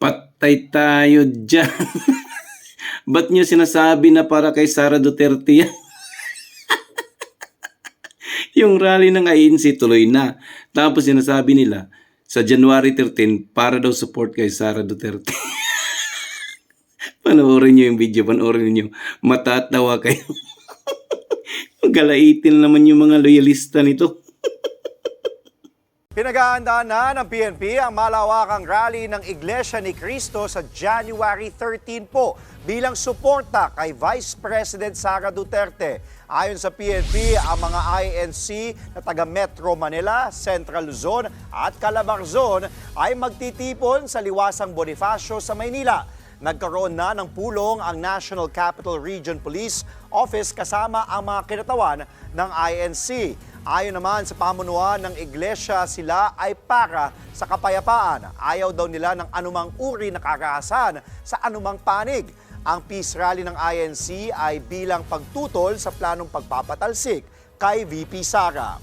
Patay tayo diyan. Ba't niyo sinasabi na para kay Sara Duterte yan? Yung rally ng INC tuloy na. Tapos sinasabi nila, sa January 13, para daw support kay Sara Duterte. Panoorin niyo yung video, panoorin niyo. Matatawa kayo. Galaitin naman yung mga loyalista nito. Pinaghahandaan na ng PNP ang malawakang rally ng Iglesia ni Cristo sa January 13 po bilang suporta kay Vice President Sara Duterte. Ayon sa PNP, ang mga INC na taga Metro Manila, Central Luzon at Calabarzon ay magtitipon sa Liwasang Bonifacio sa Maynila. Nagkaroon na ng pulong ang National Capital Region Police Office kasama ang mga kinatawan ng INC. Ayon naman sa pamunuan ng iglesia, sila ay para sa kapayapaan. Ayaw daw nila ng anumang uri na karahasan sa anumang panig. Ang peace rally ng INC ay bilang pagtutol sa planong pagpapatalsik kay VP Sara.